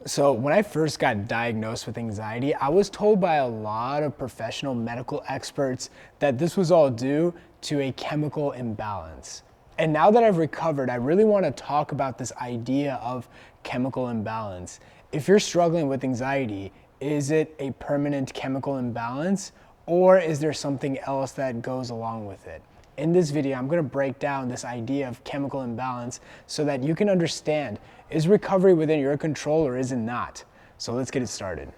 So when I first got diagnosed with anxiety, I was told by a lot of professional medical experts that this was all due to a chemical imbalance. And now that I've recovered, I really want to talk about this idea of chemical imbalance. If you're struggling with anxiety, is it a permanent chemical imbalance, or is there something else that goes along with it? In this video, I'm going to break down this idea of chemical imbalance so that you can understand, is recovery within your control or is it not? So let's get it started.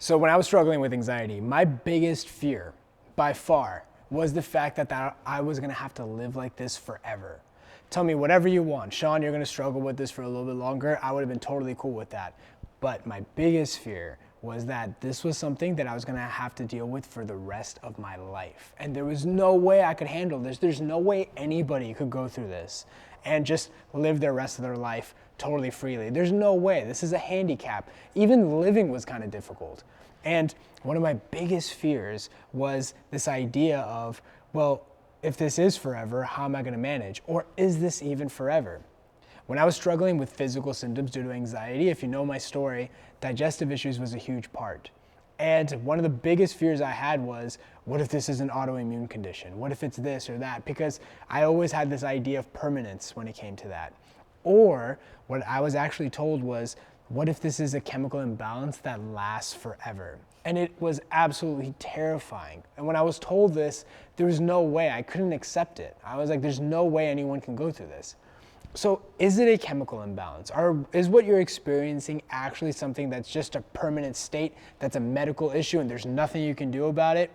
So when I was struggling with anxiety, my biggest fear by far was the fact that I was gonna have to live like this forever. Tell me whatever you want. Shaan, you're gonna struggle with this for a little bit longer. I would have been totally cool with that. But my biggest fear was that this was something that I was gonna have to deal with for the rest of my life. And there was no way I could handle this. There's no way anybody could go through this and just live their rest of their life totally freely. There's no way. This is a handicap. Even living was kind of difficult. And one of my biggest fears was this idea of, well, if this is forever, how am I going to manage? Or is this even forever? When I was struggling with physical symptoms due to anxiety, if you know my story, digestive issues was a huge part. And one of the biggest fears I had was, what if this is an autoimmune condition? What if it's this or that? Because I always had this idea of permanence when it came to that. Or what I was actually told was, what if this is a chemical imbalance that lasts forever? And it was absolutely terrifying. And when I was told this, there was no way, I couldn't accept it. I was like, there's no way anyone can go through this. So is it a chemical imbalance? Or is what you're experiencing actually something that's just a permanent state, that's a medical issue and there's nothing you can do about it?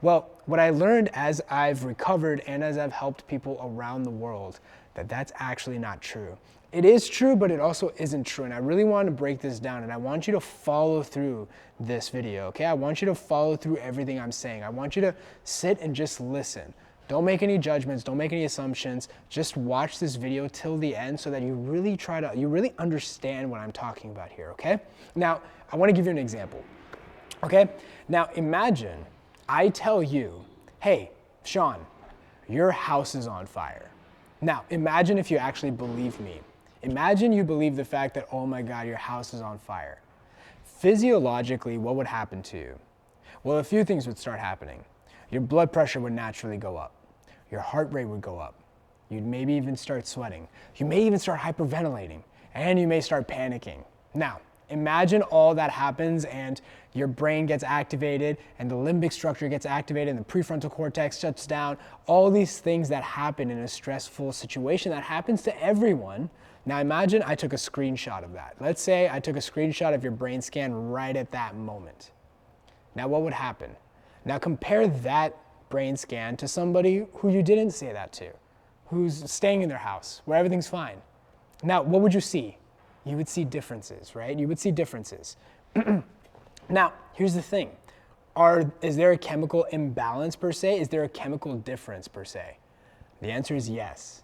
Well, what I learned as I've recovered and as I've helped people around the world, that's actually not true. It is true, but it also isn't true. And I really want to break this down and I want you to follow through this video, okay? I want you to follow through everything I'm saying. I want you to sit and just listen. Don't make any judgments, don't make any assumptions. Just watch this video till the end so that you really understand what I'm talking about here, okay? Now, I want to give you an example, okay? Now, imagine I tell you, hey, Shaan, your house is on fire. Now, imagine if you actually believe me. Imagine you believe the fact that, oh my God, your house is on fire. Physiologically, what would happen to you? Well, a few things would start happening. Your blood pressure would naturally go up. Your heart rate would go up. You'd maybe even start sweating. You may even start hyperventilating, and you may start panicking. Now, imagine all that happens and your brain gets activated and the limbic structure gets activated and the prefrontal cortex shuts down. All these things that happen in a stressful situation that happens to everyone. Now imagine I took a screenshot of that. Let's say I took a screenshot of your brain scan right at that moment. Now what would happen? Now compare that brain scan to somebody who you didn't say that to, who's staying in their house where everything's fine. Now what would you see? You would see differences, right? You would see differences. Now, here's the thing. Is there a chemical imbalance per se? Is there a chemical difference per se? The answer is yes.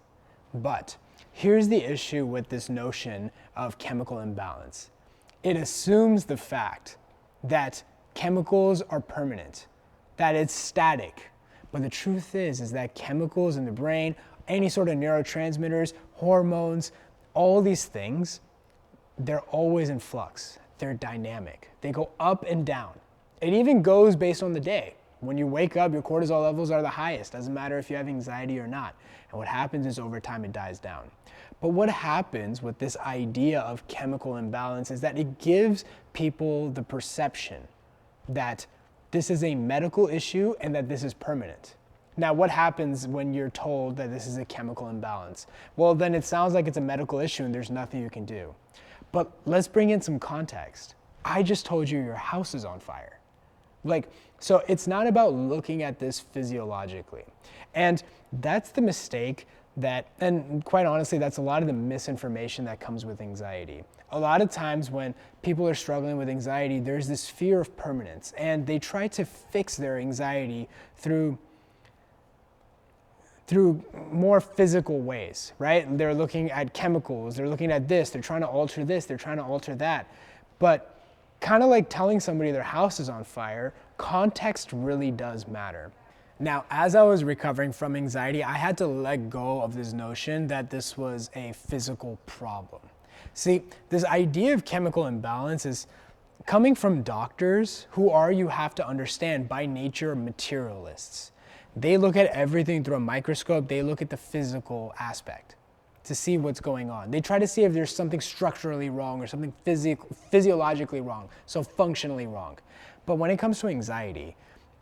But here's the issue with this notion of chemical imbalance. It assumes the fact that chemicals are permanent, that it's static. But the truth is that chemicals in the brain, any sort of neurotransmitters, hormones, all these things, they're always in flux. They're dynamic. They go up and down. It even goes based on the day. When you wake up, your cortisol levels are the highest. Doesn't matter if you have anxiety or not. And what happens is over time it dies down. But what happens with this idea of chemical imbalance is that it gives people the perception that this is a medical issue and that this is permanent. Now, what happens when you're told that this is a chemical imbalance? Well, then it sounds like it's a medical issue and there's nothing you can do. But let's bring in some context. I just told you your house is on fire. So it's not about looking at this physiologically. And that's the mistake and quite honestly, that's a lot of the misinformation that comes with anxiety. A lot of times when people are struggling with anxiety, there's this fear of permanence and they try to fix their anxiety through through more physical ways, right? They're looking at chemicals, they're looking at this, they're trying to alter this, they're trying to alter that. But kind of like telling somebody their house is on fire, context really does matter. Now, as I was recovering from anxiety, I had to let go of this notion that this was a physical problem. See, this idea of chemical imbalance is coming from doctors who are, you have to understand, by nature materialists. They look at everything through a microscope. They look at the physical aspect to see what's going on. They try to see if there's something structurally wrong or something physiologically wrong, so functionally wrong. But when it comes to anxiety,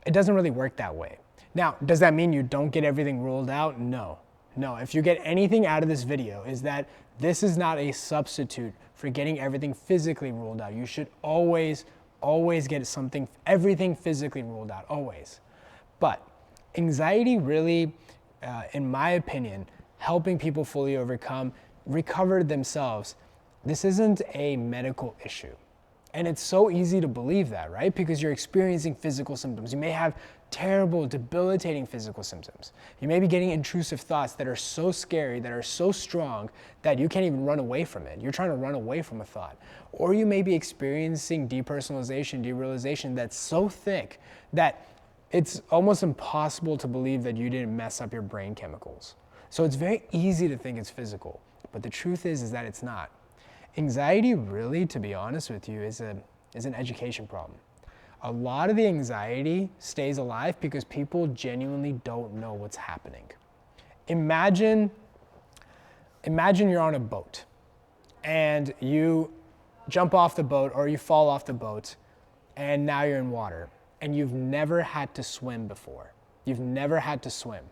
it doesn't really work that way. Now, does that mean you don't get everything ruled out? No. No, if you get anything out of this video, is that this is not a substitute for getting everything physically ruled out. You should always get everything physically ruled out, always. But anxiety really, in my opinion, helping people fully recover themselves, this isn't a medical issue. And it's so easy to believe that, right? Because you're experiencing physical symptoms. You may have terrible, debilitating physical symptoms. You may be getting intrusive thoughts that are so scary, that are so strong, that you can't even run away from it. You're trying to run away from a thought. Or you may be experiencing depersonalization, derealization that's so thick that it's almost impossible to believe that you didn't mess up your brain chemicals. So it's very easy to think it's physical, but the truth is that it's not. Anxiety really, to be honest with you, is an education problem. A lot of the anxiety stays alive because people genuinely don't know what's happening. Imagine you're on a boat and you jump off the boat or you fall off the boat and now you're in water and you've never had to swim before. You've never had to swim.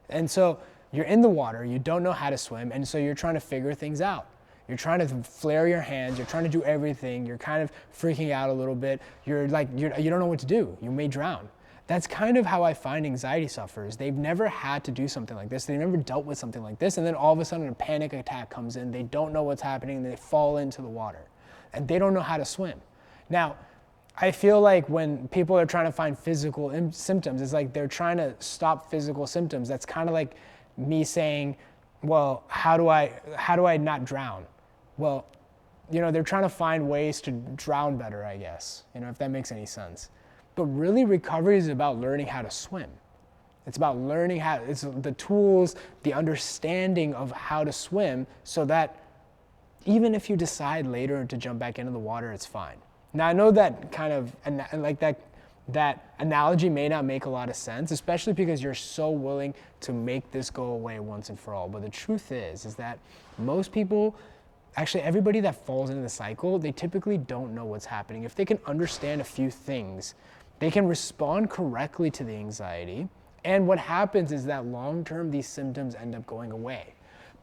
And so you're in the water, you don't know how to swim, and so you're trying to figure things out. You're trying to flare your hands, you're trying to do everything, you're kind of freaking out a little bit, you don't know what to do, you may drown. That's kind of how I find anxiety sufferers. They've never had to do something like this, they've never dealt with something like this, and then all of a sudden a panic attack comes in, they don't know what's happening, and they fall into the water, and they don't know how to swim. Now, I feel like when people are trying to find physical symptoms, it's like they're trying to stop physical symptoms. That's kind of like me saying, well, how do I not drown? Well, they're trying to find ways to drown better, I guess, if that makes any sense. But really, recovery is about learning how to swim. It's about learning it's the tools, the understanding of how to swim, so that even if you decide later to jump back into the water, it's fine. Now, I know that kind of, like that analogy may not make a lot of sense, especially because you're so willing to make this go away once and for all. But the truth is that most people, actually everybody that falls into the cycle, they typically don't know what's happening. If they can understand a few things, they can respond correctly to the anxiety. And what happens is that long-term, these symptoms end up going away.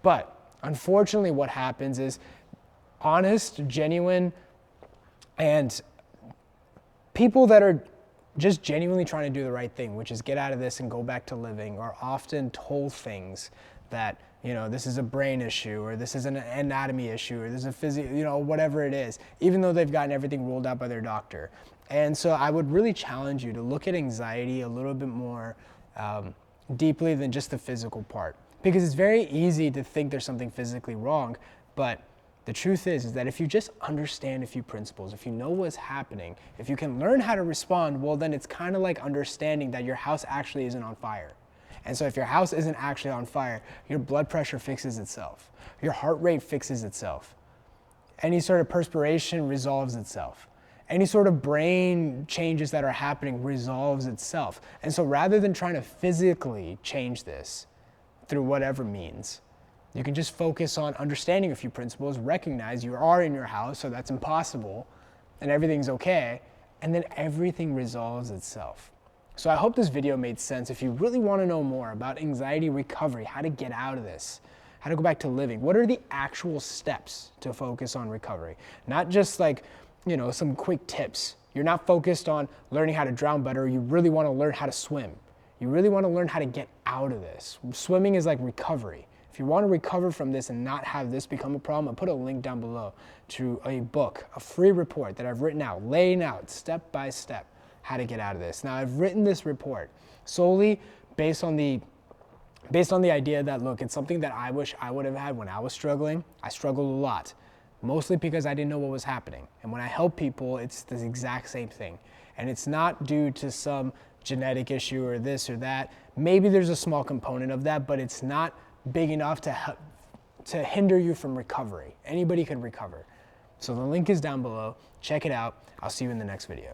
But unfortunately, what happens is honest, genuine, and people that are just genuinely trying to do the right thing, which is get out of this and go back to living, are often told things that, this is a brain issue, or this is an anatomy issue, or this is a whatever it is, even though they've gotten everything ruled out by their doctor. And so I would really challenge you to look at anxiety a little bit more deeply than just the physical part, because it's very easy to think there's something physically wrong, but the truth is that if you just understand a few principles, if you know what's happening, if you can learn how to respond, well, then it's kind of like understanding that your house actually isn't on fire. And so if your house isn't actually on fire, your blood pressure fixes itself. Your heart rate fixes itself. Any sort of perspiration resolves itself. Any sort of brain changes that are happening resolves itself. And so rather than trying to physically change this through whatever means, you can just focus on understanding a few principles, recognize you are in your house, so that's impossible, and everything's okay, and then everything resolves itself. So I hope this video made sense. If you really want to know more about anxiety recovery, how to get out of this, how to go back to living, what are the actual steps to focus on recovery? Not just like, some quick tips. You're not focused on learning how to drown better. You really want to learn how to swim. You really want to learn how to get out of this. Swimming is like recovery. If you want to recover from this and not have this become a problem, I'll put a link down below to a book, a free report that I've written out, laying out step by step how to get out of this. Now, I've written this report solely based on the based on the idea that, look, it's something that I wish I would have had when I was struggling. I struggled a lot, mostly because I didn't know what was happening. And when I help people, it's the exact same thing. And it's not due to some genetic issue or this or that. Maybe there's a small component of that, but it's not big enough to hinder you from recovery. Anybody can recover. So the link is down below. Check it out. I'll see you in the next video.